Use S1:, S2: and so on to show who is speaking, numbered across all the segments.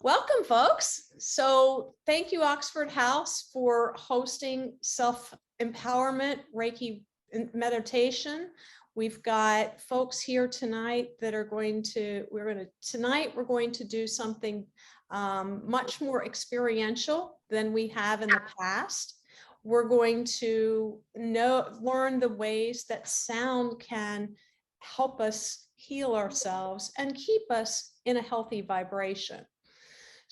S1: Welcome, folks. So thank you, Oxford House, for hosting self-empowerment Reiki meditation. We've got folks here tonight that are going to, we're going to do something much more experiential than we have in the past. We're going to learn the ways that sound can help us heal ourselves and keep us in a healthy vibration.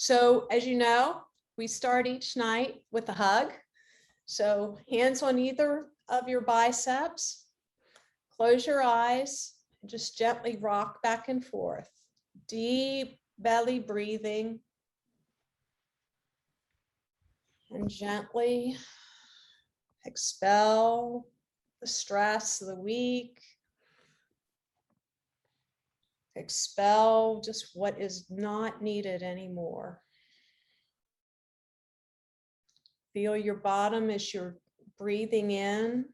S1: So as you know, we start each night with a hug. So hands on either of your biceps, close your eyes, and just gently rock back and forth. Deep belly breathing. And gently expel the stress of the week. Expel just what is not needed anymore. Feel your bottom as you're breathing in.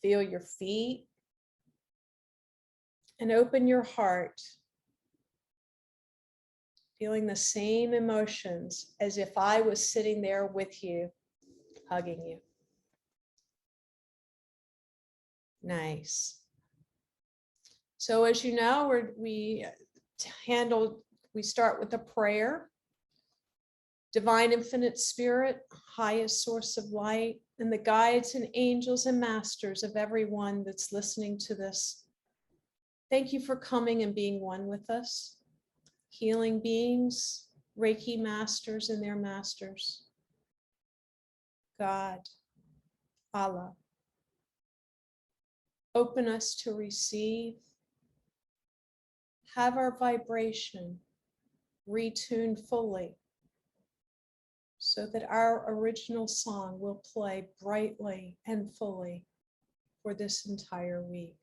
S1: Feel your feet. And open your heart. Feeling the same emotions as if I was sitting there with you, hugging you. Nice. So as you know, we start with a prayer. Divine Infinite Spirit, highest source of light, and the guides and angels and masters of everyone that's listening to this. Thank you for coming and being one with us. Healing beings, Reiki masters and their masters. God, Allah. Open us to receive. Have our vibration retune fully so that our original song will play brightly and fully for this entire week.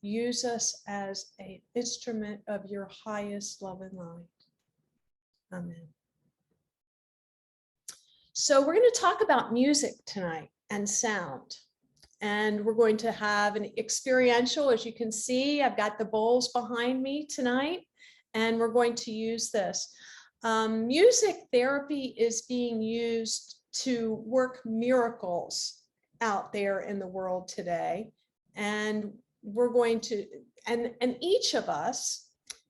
S1: Use us as an instrument of your highest love and light. Amen. So we're going to talk about music tonight and sound. And we're going to have an experiential, as you can see, I've got the bowls behind me tonight, and we're going to use this. Music therapy is being used to work miracles out there in the world today. And we're going to, and each of us,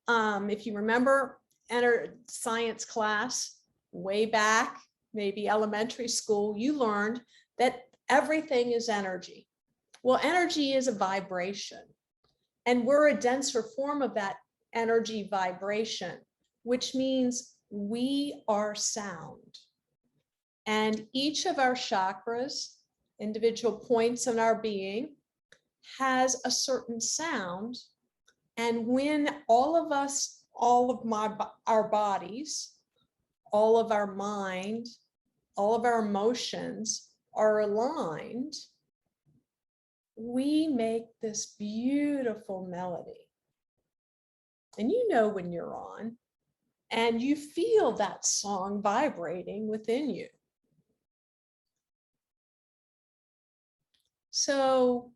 S1: if you remember, entered science class way back, maybe elementary school, you learned that everything is energy. Well, energy is a vibration, and we're a denser form of that energy vibration, which means we are sound. And each of our chakras, individual points in our being, has a certain sound. And when all of us, our bodies, all of our mind, all of our emotions are aligned, we make this beautiful melody. And you know when you're on, and you feel that song vibrating within you. So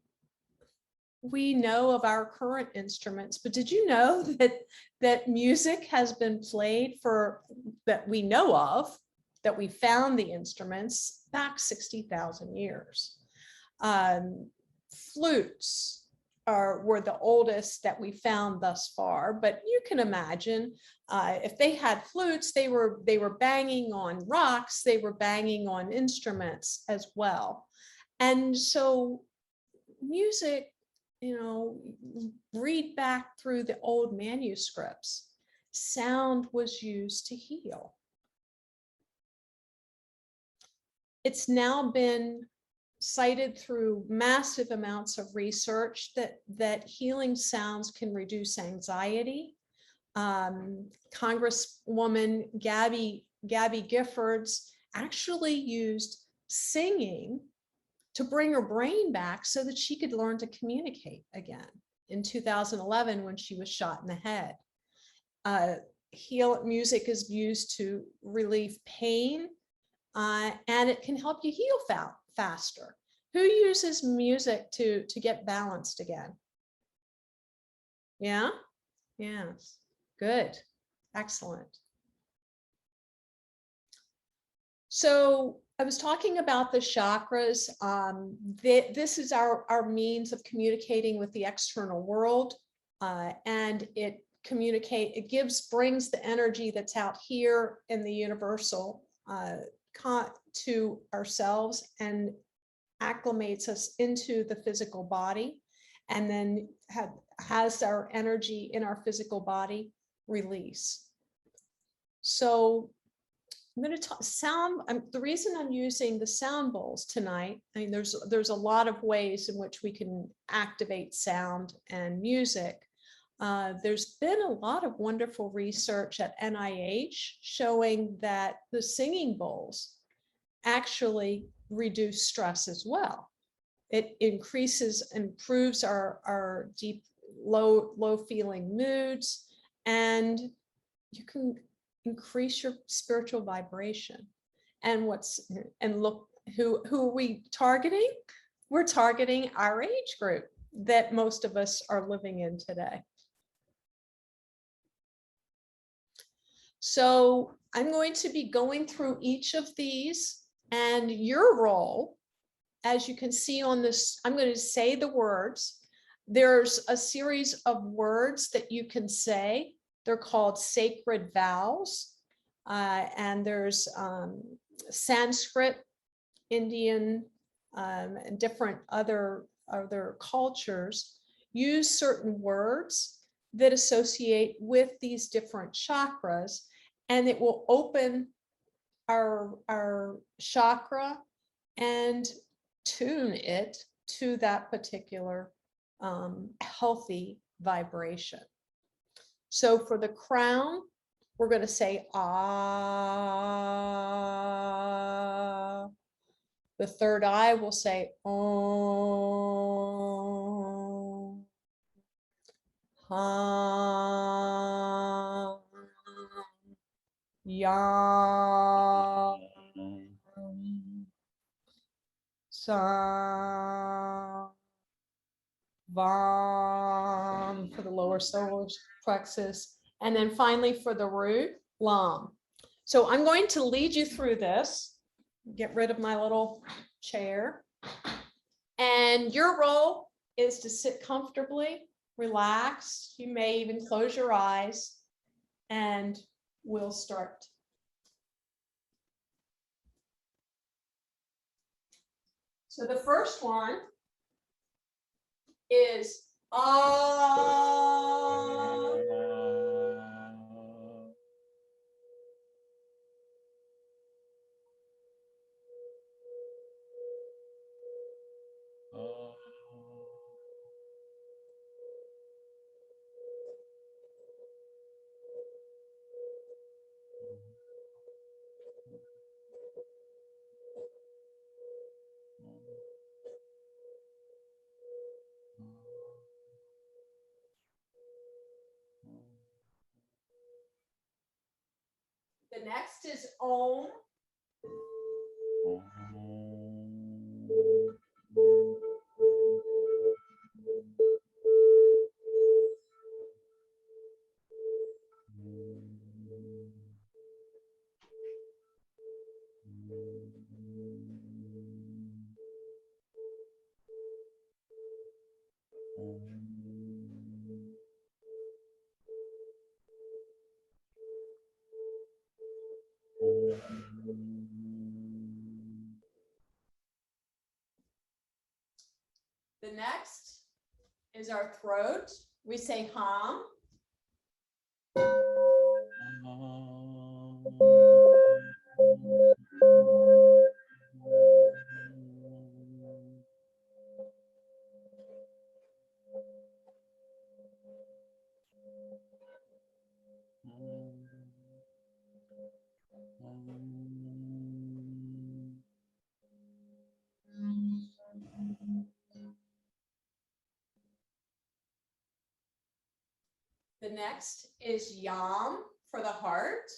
S1: we know of our current instruments, but did you know that music has been played that we know of, that we found the instruments back 60,000 years? Flutes were the oldest that we found thus far, but you can imagine if they had flutes, they were banging on rocks, they were banging on instruments as well. And so music, read back through the old manuscripts, sound was used to heal. It's now been cited through massive amounts of research that healing sounds can reduce anxiety. Congresswoman Gabby Giffords actually used singing to bring her brain back so that she could learn to communicate again in 2011 when she was shot in the head. Music is used to relieve pain, and it can help you heal faster. Who uses music to get balanced again? Yeah? Yes. Good. Excellent. So I was talking about the chakras. This is our means of communicating with the external world, and it brings the energy that's out here in the universal to ourselves and acclimates us into the physical body, and then has our energy in our physical body release. So I'm going to talk sound. The reason I'm using the sound bowls tonight, I mean, there's a lot of ways in which we can activate sound and music. There's been a lot of wonderful research at NIH showing that the singing bowls actually reduce stress as well. It improves our deep, low feeling moods, and you can increase your spiritual vibration. And look, who are we targeting? We're targeting our age group that most of us are living in today. So I'm going to be going through each of these, and your role, as you can see on this, I'm going to say the words. There's a series of words that you can say. They're called sacred vowels. And there's Sanskrit, Indian, and different other cultures use certain words that associate with these different chakras, and it will open our chakra and tune it to that particular healthy vibration. So for the crown, we're going to say ah. The third eye will say om. Hum. Yam. Sam. Vam for the lower solar plexus. And then finally for the root, Lam. So I'm going to lead you through this. Get rid of my little chair. And your role is to sit comfortably, relax. You may even close your eyes, and we'll start. So the first one is ah. The next is Om. The next is our throat. We say hum. The next is Yam for the heart.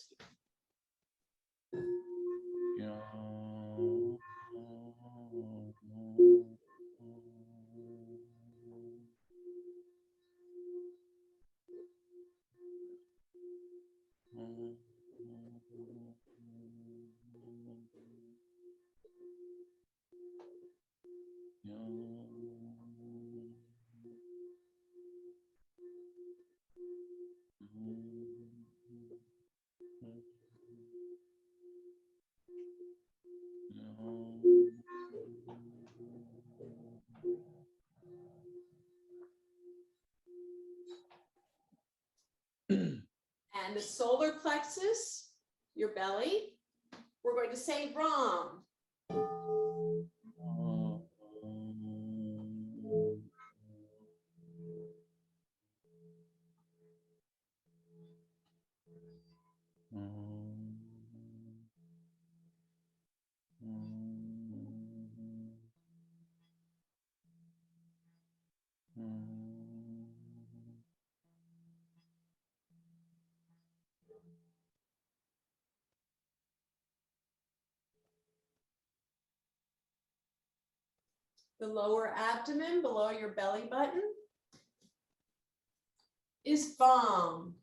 S1: And the solar plexus, your belly, we're going to say Ram. The lower abdomen below your belly button is Vam.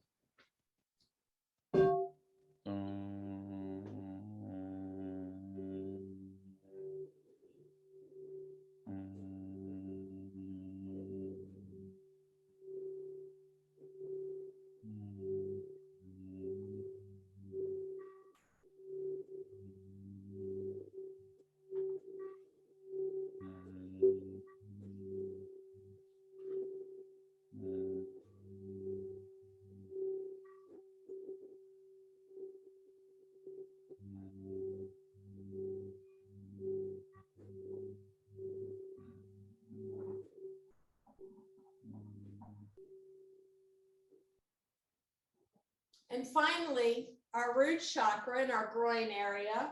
S1: And finally, our root chakra in our groin area,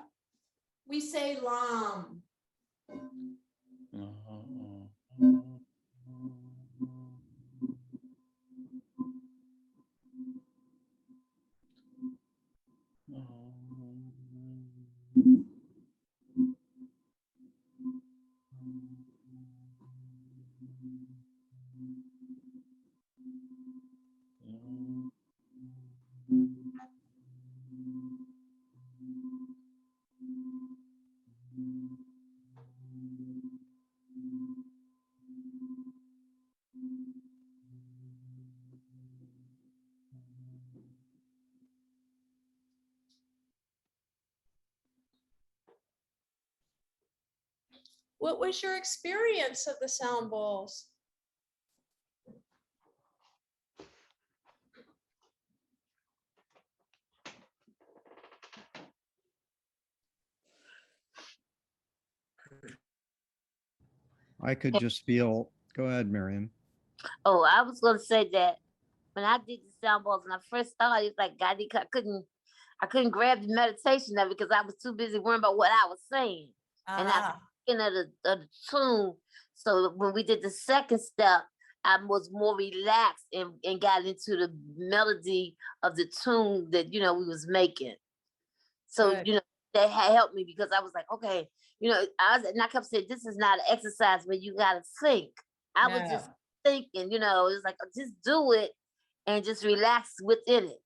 S1: we say Lam. What was your experience of the sound bowls?
S2: I could just feel, go ahead, Miriam.
S3: Oh, I was going to say that when I did the sound bowls and I first started, it's like God, I couldn't grab the meditation of it because I was too busy worrying about what I was saying. And I was thinking of the tune. So when we did the second step, I was more relaxed and got into the melody of the tune that, we was making. So,
S1: Good.
S3: that had helped me because I was like, okay, and I kept saying, this is not an exercise where you got to think. I was just thinking, it's like, just do it and just relax within it.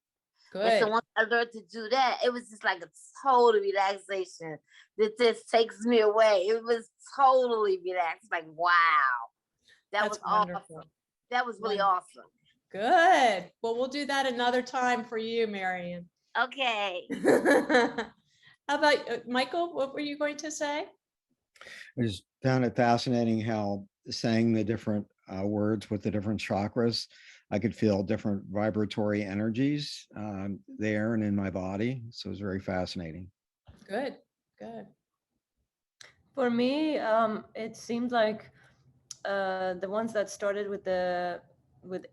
S1: Good.
S3: And so once I learned to do that, it was just like a total relaxation that just takes me away. It was totally relaxed. Like, wow.
S1: That's
S3: was
S1: wonderful.
S3: Awesome. That was really awesome.
S1: Good. Well, we'll do that another time for you, Marion.
S3: Okay.
S1: How about Michael? What were you going to say?
S2: I just found it fascinating how saying the different words with the different chakras, I could feel different vibratory energies there and in my body. So it was very fascinating.
S1: Good, good.
S4: For me, it seemed like the ones that started with A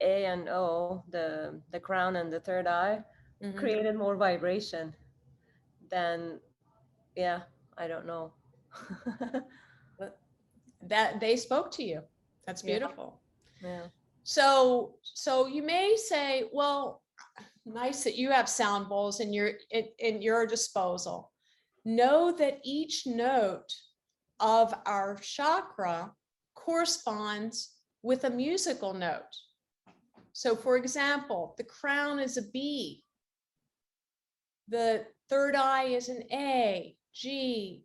S4: and O, the crown and the third eye, created more vibration than, I don't know.
S1: That they spoke to you. That's beautiful.
S4: Yeah.
S1: So you may say, well, nice that you have sound bowls in your disposal. Know that each note of our chakra corresponds with a musical note. So for example, the crown is a B. The third eye is an A, G.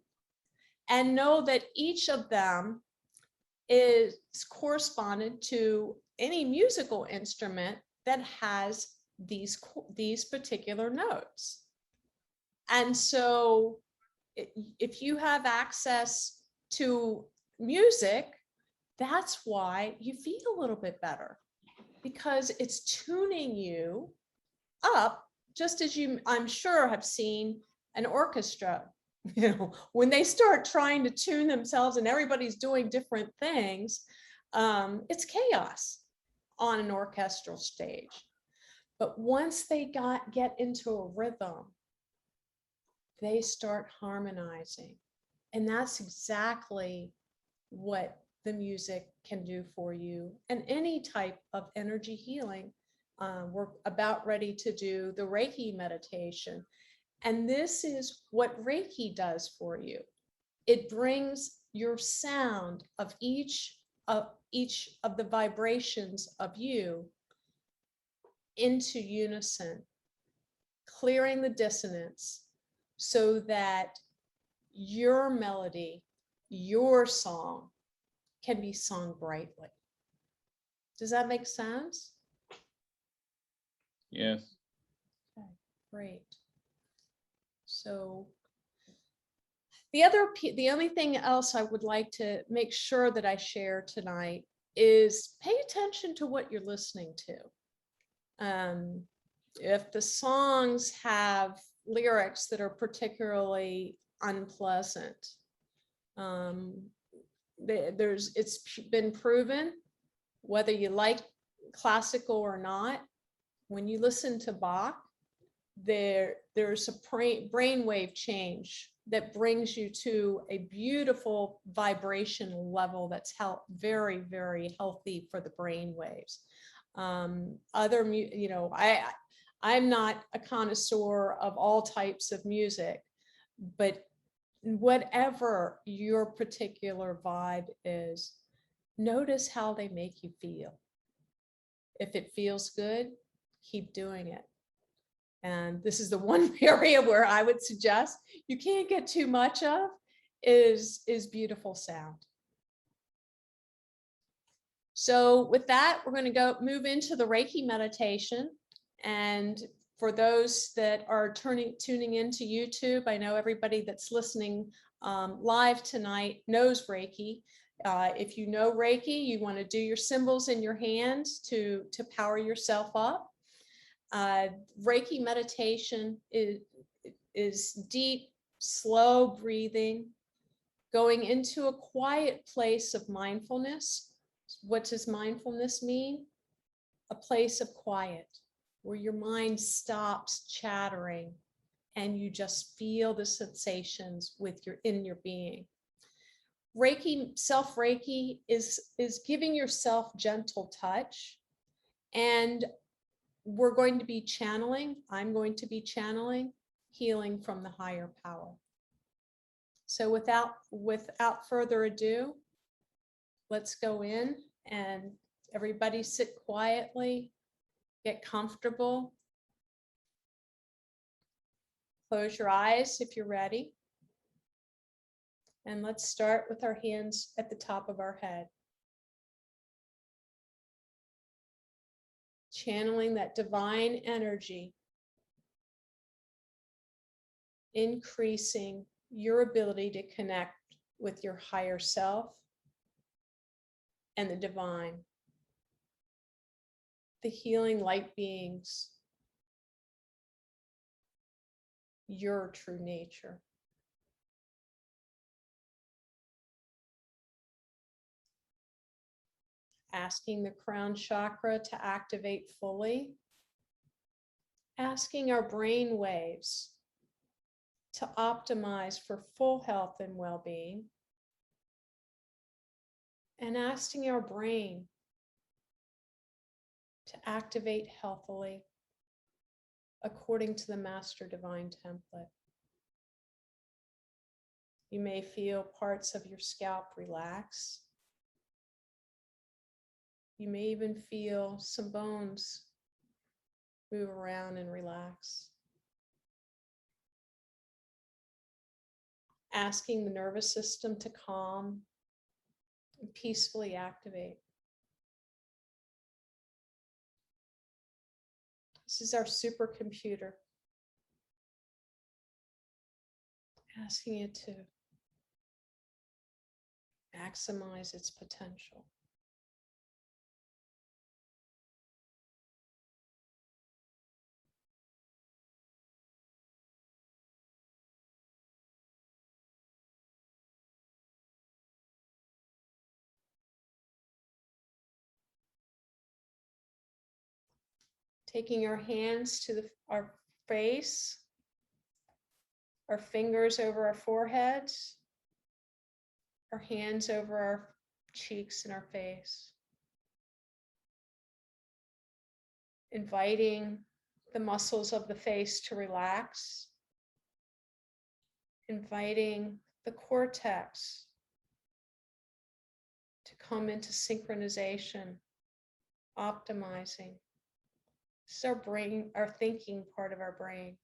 S1: And know that each of them is corresponded to any musical instrument that has these particular notes. And so if you have access to music, that's why you feel a little bit better, because it's tuning you up, just as you, I'm sure, have seen an orchestra. When they start trying to tune themselves and everybody's doing different things, it's chaos on an orchestral stage. But once they get into a rhythm, they start harmonizing. And that's exactly what the music can do for you, and any type of energy healing. We're about ready to do the Reiki meditation. And this is what Reiki does for you. It brings your sound of each of the vibrations of you into unison, clearing the dissonance so that your melody, your song can be sung brightly. Does that make sense?
S5: Yes.
S1: Okay, great. So the only thing else I would like to make sure that I share tonight is pay attention to what you're listening to. If the songs have lyrics that are particularly unpleasant, it's been proven, whether you like classical or not, when you listen to Bach, there's a brainwave change that brings you to a beautiful vibration level that's very, very healthy for the brain waves. I'm not a connoisseur of all types of music, but whatever your particular vibe is, notice how they make you feel. If it feels good, keep doing it. And this is the one area where I would suggest you can't get too much of is beautiful sound. So with that, we're going to move into the Reiki meditation. And for those that are tuning into YouTube, I know everybody that's listening live tonight knows Reiki. If you know Reiki, you want to do your symbols in your hands to power yourself up. Reiki meditation is deep, slow breathing, going into a quiet place of mindfulness. What does mindfulness mean? A place of quiet where your mind stops chattering and you just feel the sensations in your being. Reiki, self-Reiki is giving yourself gentle touch, and we're going to be channeling, I'm going to be channeling healing from the higher power. So without further ado, let's go in and everybody sit quietly, get comfortable. Close your eyes if you're ready. And let's start with our hands at the top of our head. Channeling that divine energy, increasing your ability to connect with your higher self and the divine, the healing light beings, your true nature. Asking the crown chakra to activate fully. Asking our brain waves to optimize for full health and well-being. And asking our brain to activate healthily according to the Master Divine Template. You may feel parts of your scalp relax. You may even feel some bones move around and relax. Asking the nervous system to calm and peacefully activate. This is our supercomputer, asking it to maximize its potential. Taking our hands to our face, our fingers over our foreheads, our hands over our cheeks and our face. Inviting the muscles of the face to relax. Inviting the cortex to come into synchronization, optimizing. This is our brain, our thinking part of our brain.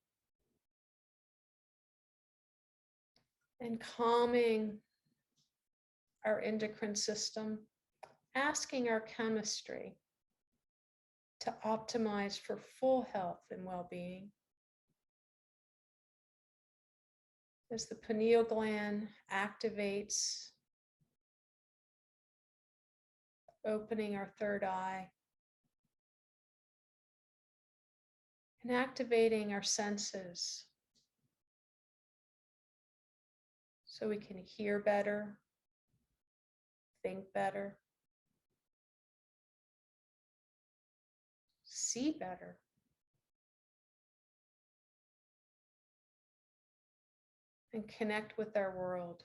S1: And calming our endocrine system, asking our chemistry to optimize for full health and well-being. As the pineal gland activates, opening our third eye, and activating our senses so we can hear better, think better, see better, and connect with our world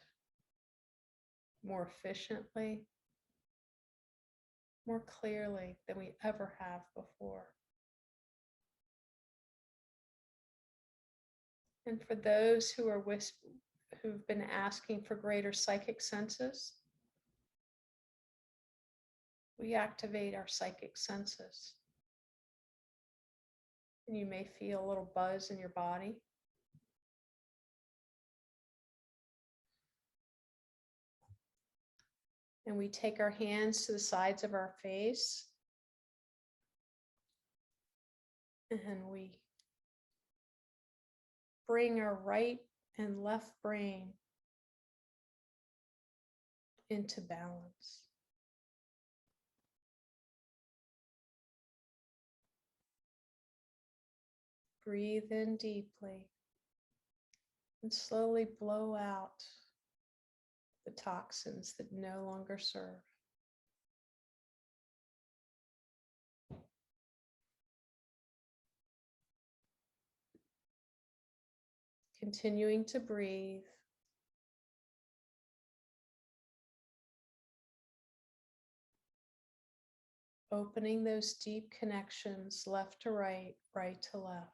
S1: more efficiently, more clearly than we ever have before. And for those who are who've been asking for greater psychic senses, we activate our psychic senses. And you may feel a little buzz in your body. And we take our hands to the sides of our face. And we bring our right and left brain into balance. Breathe in deeply and slowly blow out the toxins that no longer serve. Continuing to breathe. Opening those deep connections, left to right, right to left.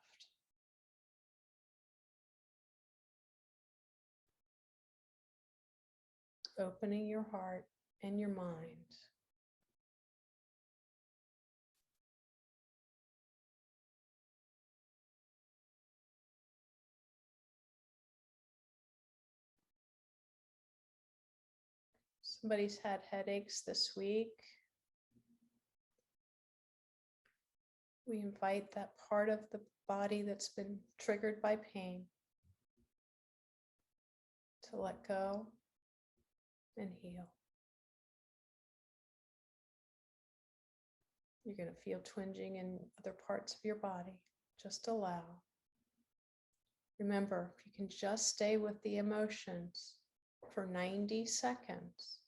S1: Opening your heart and your mind. Somebody's had headaches this week. We invite that part of the body that's been triggered by pain to let go and heal. You're going to feel twinging in other parts of your body. Just allow. Remember, if you can just stay with the emotions for 90 seconds,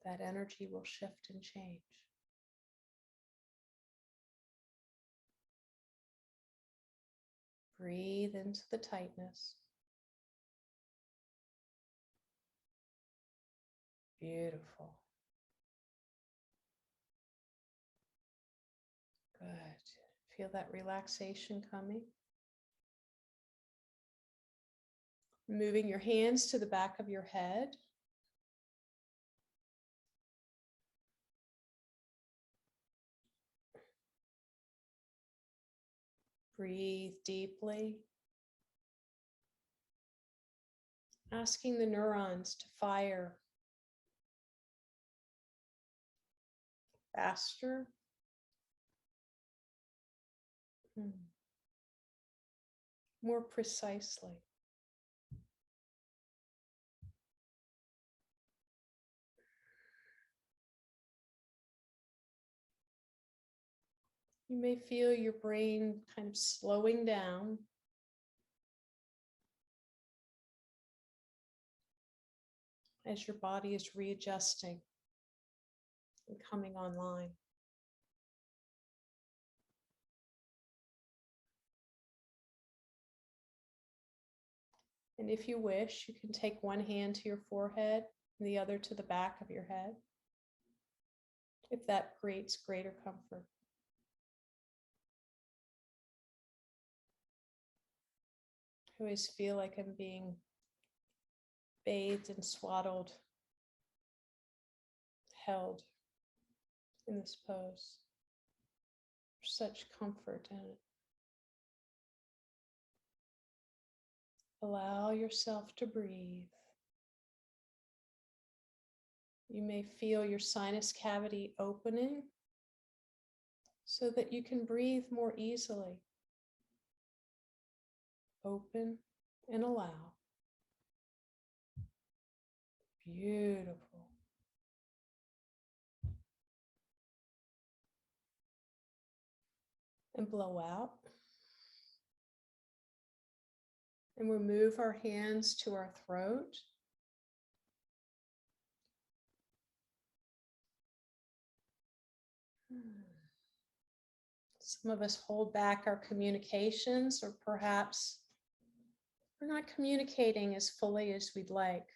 S1: that energy will shift and change. Breathe into the tightness. Beautiful. Good. Feel that relaxation coming. Moving your hands to the back of your head. Breathe deeply. Asking the neurons to fire faster. More precisely. You may feel your brain kind of slowing down. As your body is readjusting and coming online. And if you wish, you can take one hand to your forehead and the other to the back of your head, if that creates greater comfort. I always feel like I'm being bathed and swaddled, held in this pose. There's such comfort in it. Allow yourself to breathe. You may feel your sinus cavity opening so that you can breathe more easily. Open and allow. Beautiful. And blow out. And we'll move our hands to our throat. Some of us hold back our communications, or perhaps we're not communicating as fully as we'd like.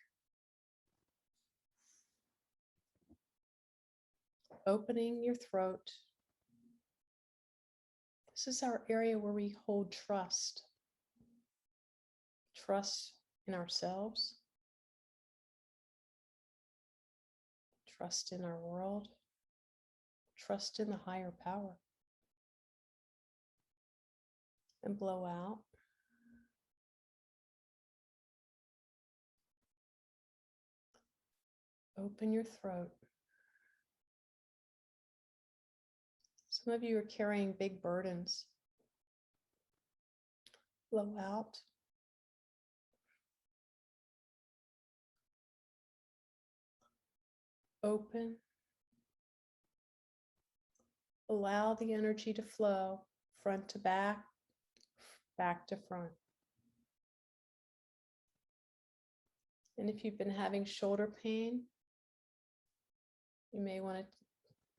S1: Opening your throat. This is our area where we hold trust. Trust in ourselves. Trust in our world. Trust in the higher power. And blow out. Open your throat. Some of you are carrying big burdens. Blow out. Open. Allow the energy to flow front to back, back to front. And if you've been having shoulder pain, you may want to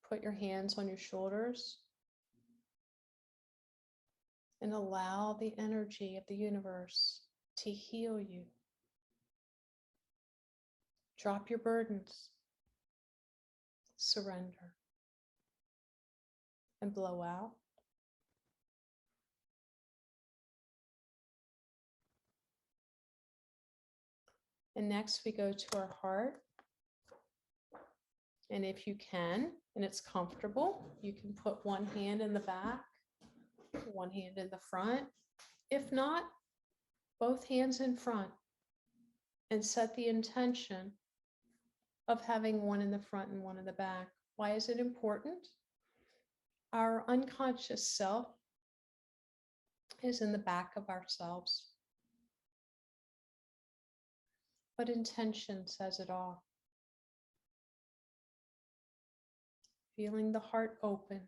S1: put your hands on your shoulders and allow the energy of the universe to heal you. Drop your burdens, surrender, and blow out. And next we go to our heart. And if you can, and it's comfortable, you can put one hand in the back, one hand in the front. If not, both hands in front, and set the intention of having one in the front and one in the back. Why is it important? Our unconscious self is in the back of ourselves. But intention says it all. Feeling the heart open,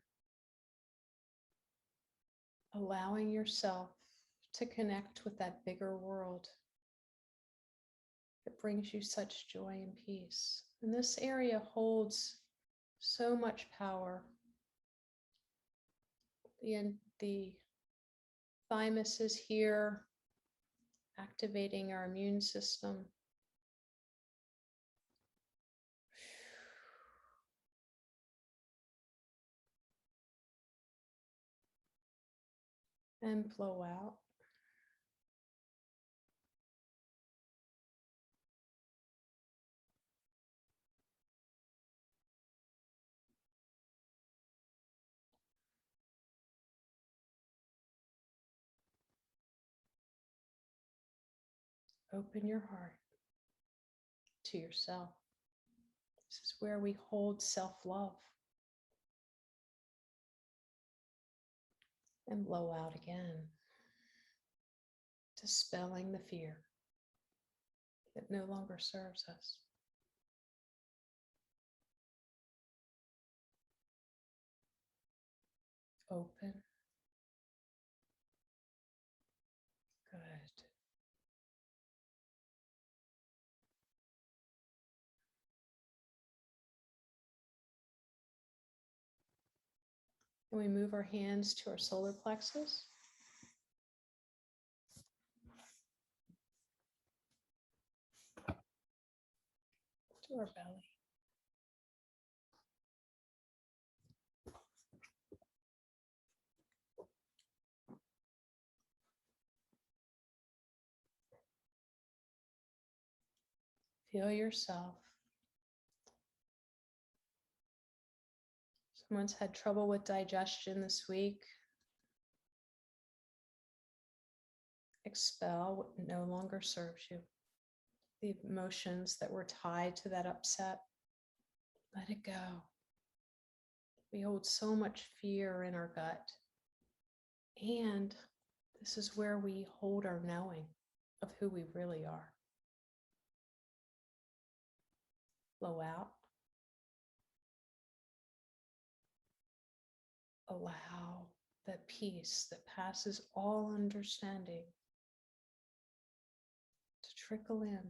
S1: allowing yourself to connect with that bigger world. It brings you such joy and peace. And this area holds so much power. The thymus is here, activating our immune system. And blow out. Open your heart to yourself. This is where we hold self-love. And blow out again, dispelling the fear that no longer serves us. Open. Good. And we move our hands to our solar plexus. to our belly. Feel yourself. Someone's had trouble with digestion this week. Expel what no longer serves you. The emotions that were tied to that upset, let it go. We hold so much fear in our gut. And this is where we hold our knowing of who we really are. Blow out. Allow that peace that passes all understanding to trickle in.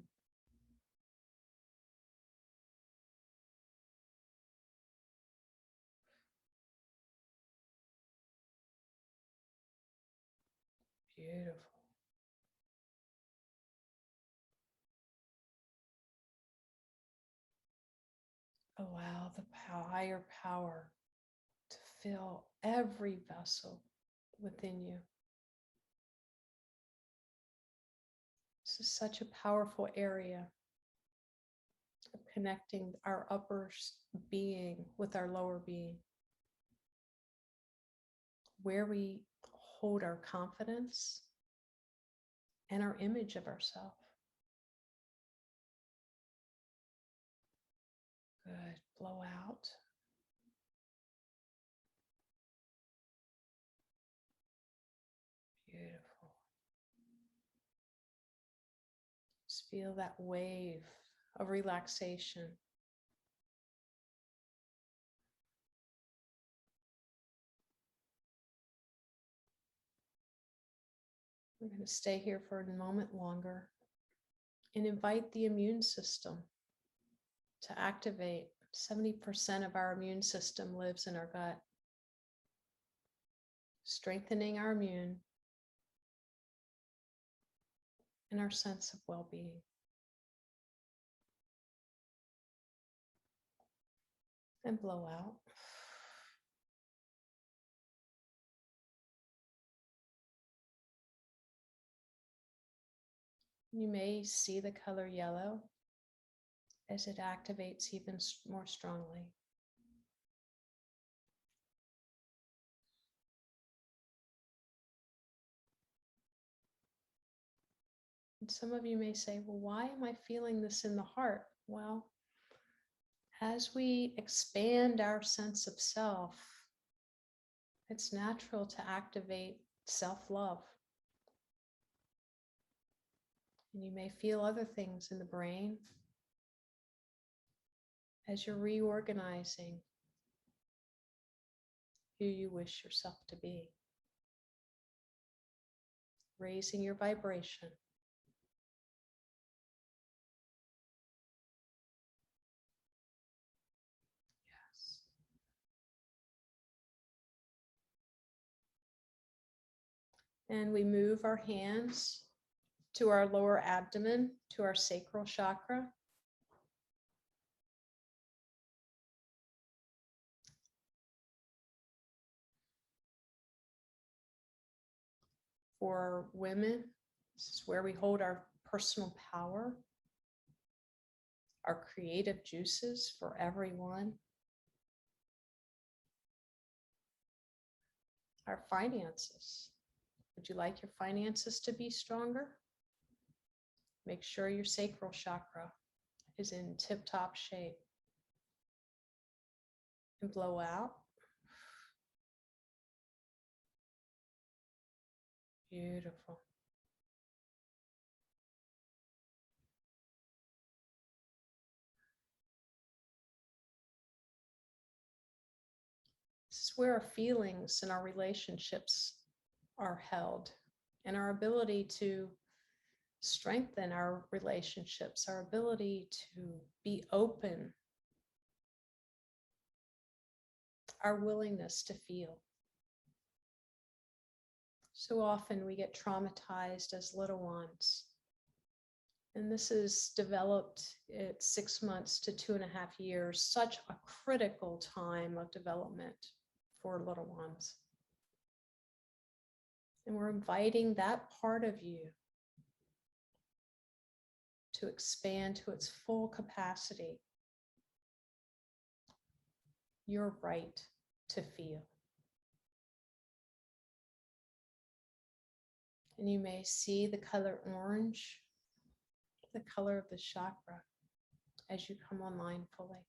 S1: Beautiful. Allow the higher power to fill every vessel within you. This is such a powerful area of connecting our upper being with our lower being, where we hold our confidence and our image of ourselves. Good. Blow out. Beautiful. Just feel that wave of relaxation. We're going to stay here for a moment longer and invite the immune system to activate. 70% of our immune system lives in our gut. Strengthening our immune and our sense of well-being. And blow out. You may see the color yellow as it activates even more strongly. And some of you may say, well, why am I feeling this in the heart? Well, as we expand our sense of self, it's natural to activate self-love. And you may feel other things in the brain as you're reorganizing who you wish yourself to be. Raising your vibration. Yes. And we move our hands to our lower abdomen, to our sacral chakra. For women, this is where we hold our personal power, our creative juices. For everyone, our finances. Would you like your finances to be stronger? Make sure your sacral chakra is in tip-top shape. And blow out. Beautiful. This is where our feelings and our relationships are held, and our ability to strengthen our relationships, our ability to be open, our willingness to feel. So often we get traumatized as little ones And this is developed at 6 months to 2.5 years, such a critical time of development for little ones. And we're inviting that part of you to expand to its full capacity. Your right to feel. And you may see the color orange, the color of the chakra, as you come online fully.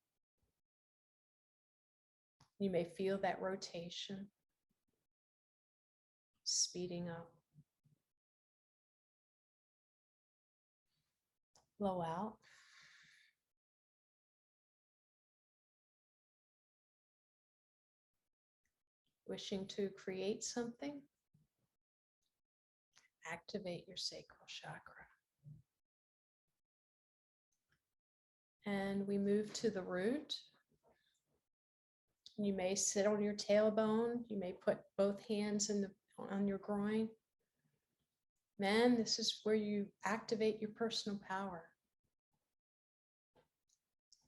S1: You may feel that rotation speeding up. Blow out. Wishing to create something, activate your sacral chakra. And we move to the root. You may sit on your tailbone. You may put both hands on your groin. Men, this is where you activate your personal power.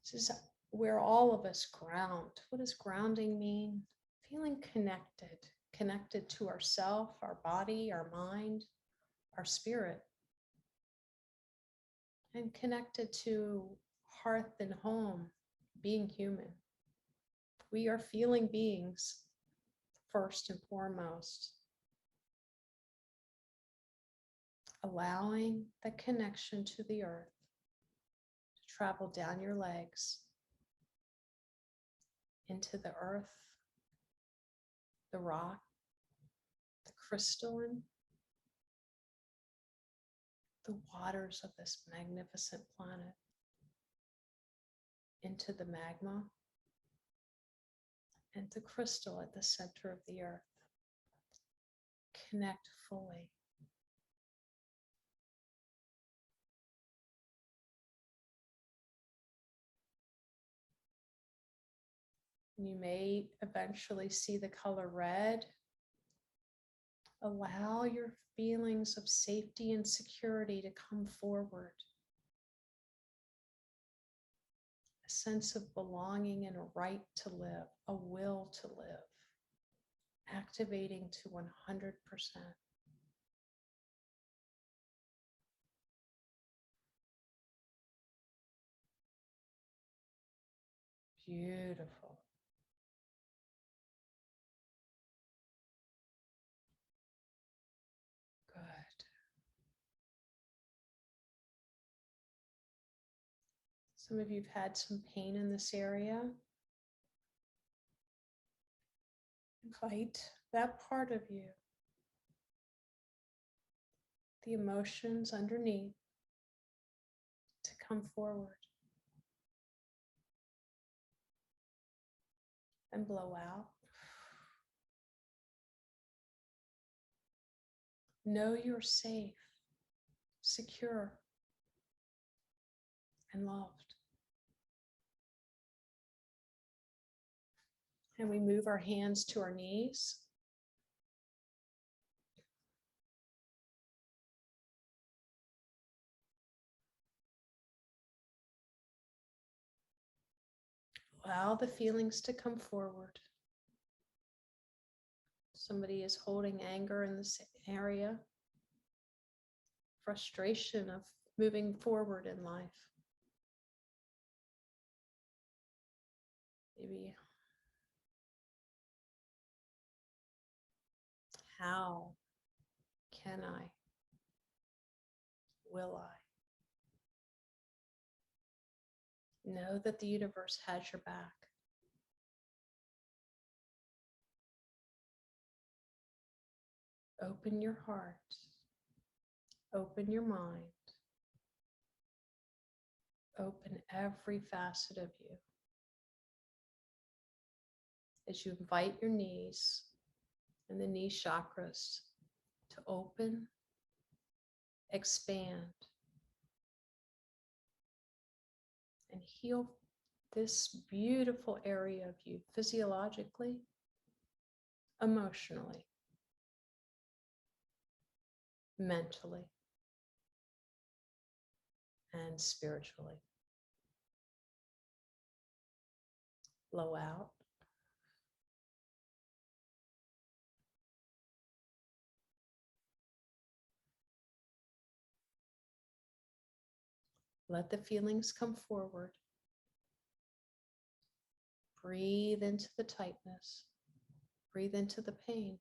S1: This is where all of us ground. What does grounding mean? Feeling connected to ourself, our body, our mind, our spirit, and connected to hearth and home, being human. We are feeling beings first and foremost. Allowing the connection to the earth to travel down your legs into the earth, the rock, the crystalline, the waters of this magnificent planet, into the magma, and the crystal at the center of the earth. Connect fully. You may eventually see the color red. Allow your feelings of safety and security to come forward. A sense of belonging and a right to live, a will to live, activating to 100%. Beautiful. Good. Some of you've had some pain in this area. Invite that part of you, the emotions underneath, to come forward and blow out. Know you're safe, secure, and loved. And we move our hands to our knees. Allow the feelings to come forward. Somebody is holding anger in this area, frustration of moving forward in life. Maybe how can I? Will I? Know that the universe has your back. Open your heart. Open your mind. Open every facet of you. As you invite your knees and the knee chakras to open, expand, and heal this beautiful area of you physiologically, emotionally, mentally. and spiritually. Blow out. Let the feelings come forward. Breathe into the tightness. Breathe into the pain.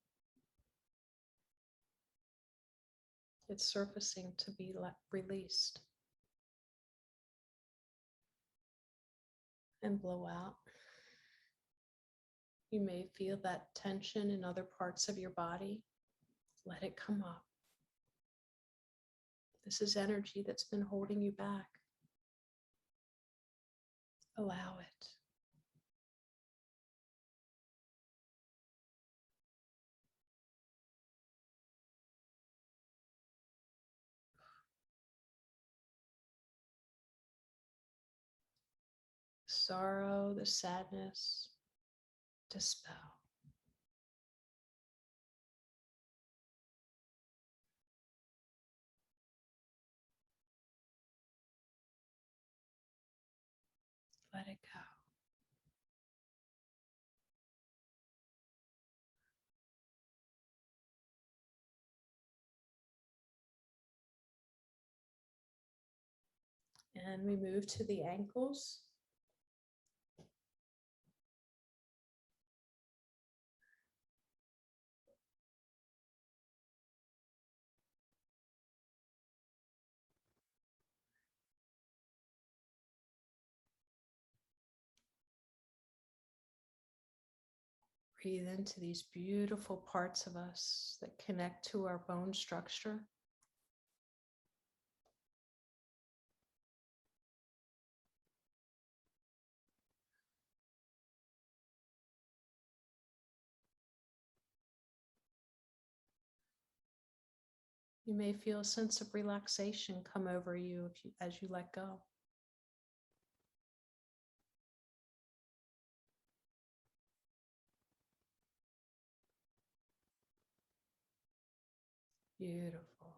S1: It's surfacing to be released. And blow out. You may feel that tension in other parts of your body. Let it come up. This is energy that's been holding you back. Allow it. Sorrow, the sadness, dispel. Let it go. And we move to the ankles. Breathe into these beautiful parts of us that connect to our bone structure. You may feel a sense of relaxation come over you, as you let go. Beautiful.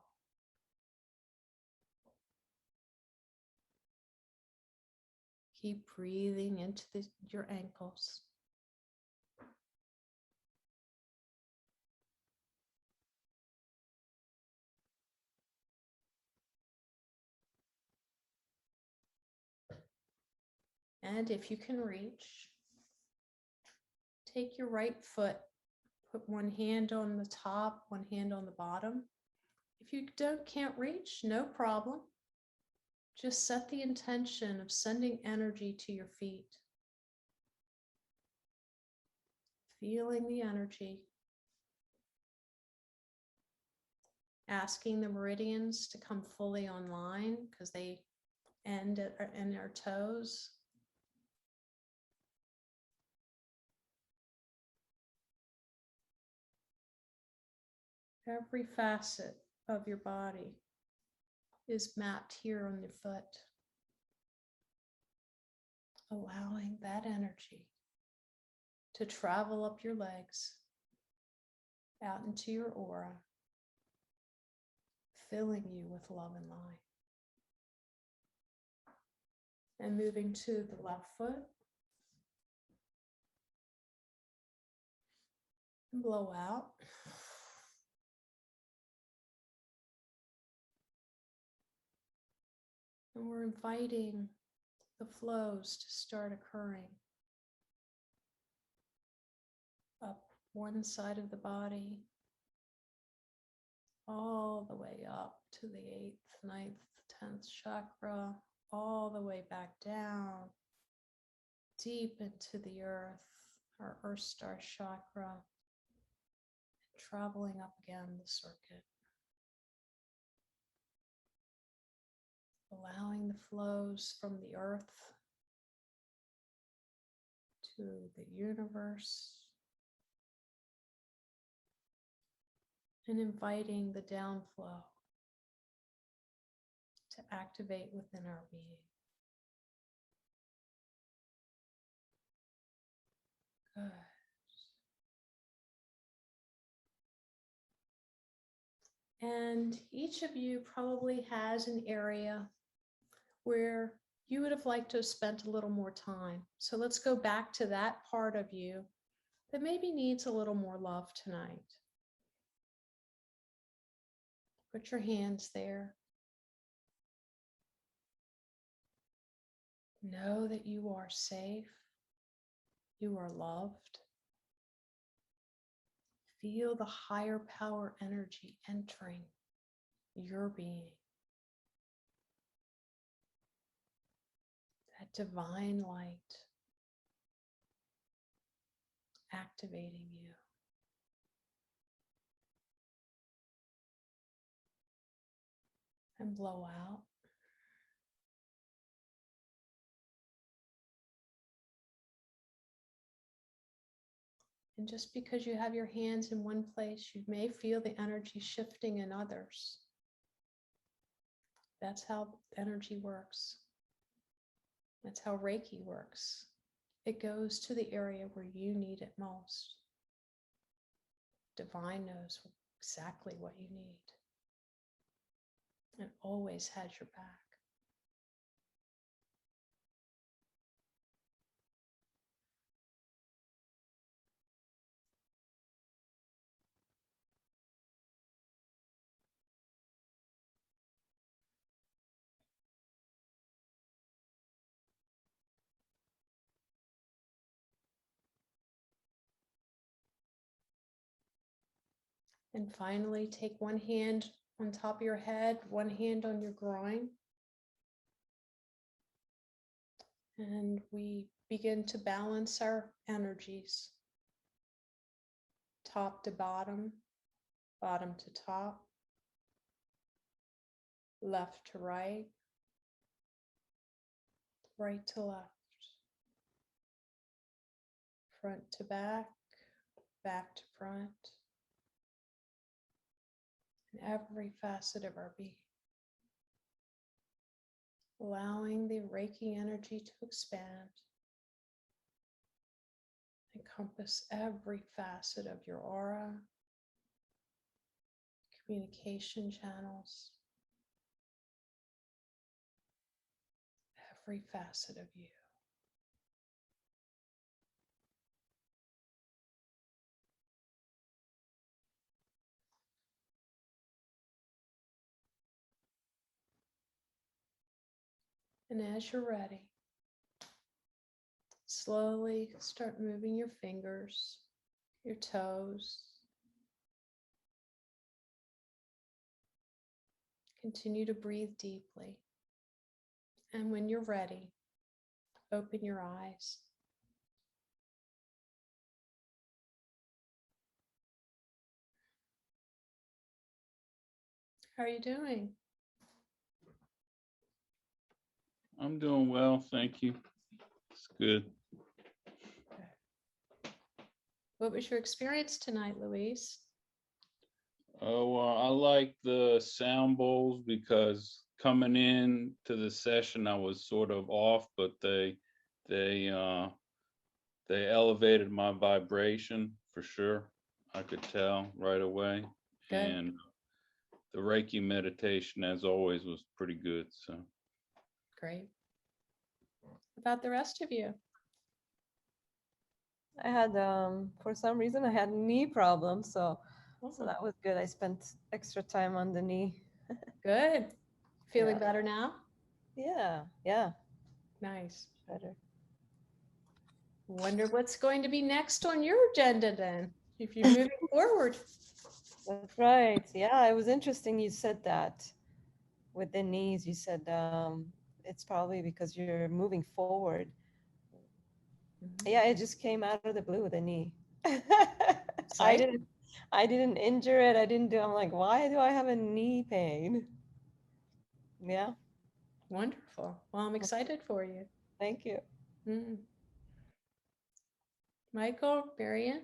S1: Keep breathing into your ankles. And if you can reach, take your right foot, put one hand on the top, one hand on the bottom. If you can't reach, no problem. Just set the intention of sending energy to your feet. Feeling the energy. Asking the meridians to come fully online because they end in our toes. Every facet of your body is mapped here on your foot. Allowing that energy to travel up your legs, out into your aura, filling you with love and light. And moving to the left foot. And blow out. And we're inviting the flows to start occurring up one side of the body, all the way up to the 8th, 9th, 10th chakra, all the way back down, deep into the earth, our Earth Star chakra, and traveling up again the circuit. Allowing the flows from the earth to the universe and inviting the downflow to activate within our being. Good. And each of you probably has an area where you would have liked to have spent a little more time. So let's go back to that part of you that maybe needs a little more love tonight. Put your hands there. Know that you are safe. You are loved. Feel the higher power energy entering your being. That divine light activating you. And blow out. And just because you have your hands in one place, you may feel the energy shifting in others. That's how energy works. That's how Reiki works. It goes to the area where you need it most. Divine knows exactly what you need and always has your back. And finally, take one hand on top of your head, one hand on your groin. And we begin to balance our energies. Top to bottom, bottom to top, left to right, right to left, front to back, back to front. In every facet of our being. Allowing the Reiki energy to expand, encompass every facet of your aura, communication channels, every facet of you. And as you're ready, slowly start moving your fingers, your toes. Continue to breathe deeply. And when you're ready, open your eyes. How are you doing?
S5: I'm doing well, thank you. It's good.
S1: What was your experience tonight, Louise?
S5: Oh, I like the sound bowls because coming in to the session, I was sort of off, but they elevated my vibration for sure. I could tell right away.
S1: Good.
S5: And the Reiki meditation, as always, was pretty good. So
S1: Great. About the rest of you?
S4: I had, for some reason, I had knee problems, so that was good. I spent extra time on the knee.
S1: Good. Feeling
S4: Yeah.
S1: better now?
S4: Yeah.
S1: Nice.
S4: Better.
S1: Wonder what's going to be next on your agenda then, if you're moving forward.
S4: That's right. Yeah, it was interesting you said that with the knees. You said it's probably because you're moving forward. Yeah, it just came out of the blue, the knee. I didn't injure it. I'm like, why do I have a knee pain? Yeah.
S1: Wonderful. Well, I'm excited for you.
S4: Thank you.
S1: Michael, Marian?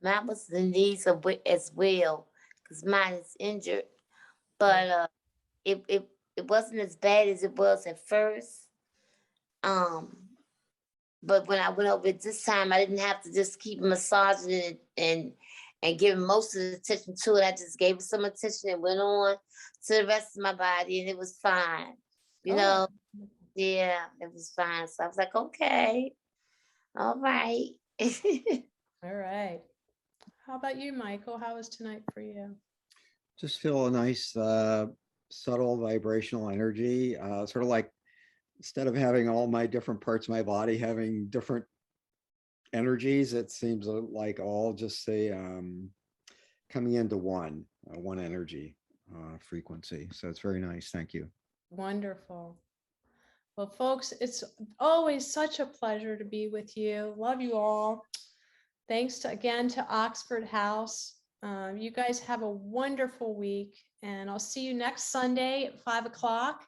S3: Mine was the knees as well, because mine is injured. But it wasn't as bad as it was at first. But when I went over it this time, I didn't have to just keep massaging it and giving most of the attention to it. I just gave it some attention and went on to the rest of my body, and it was fine. You know, yeah, it was fine. So I was like, okay, all right.
S1: All right. How about you, Michael? How was tonight for you?
S2: Just feel a nice, subtle vibrational energy, sort of like instead of having all my different parts of my body having different energies, it seems like all just say coming into one energy frequency. So it's very nice. Thank you.
S1: Wonderful. Well, folks, it's always such a pleasure to be with you. Love you all. Thanks again to Oxford House. You guys have a wonderful week, and I'll see you next Sunday at 5 o'clock.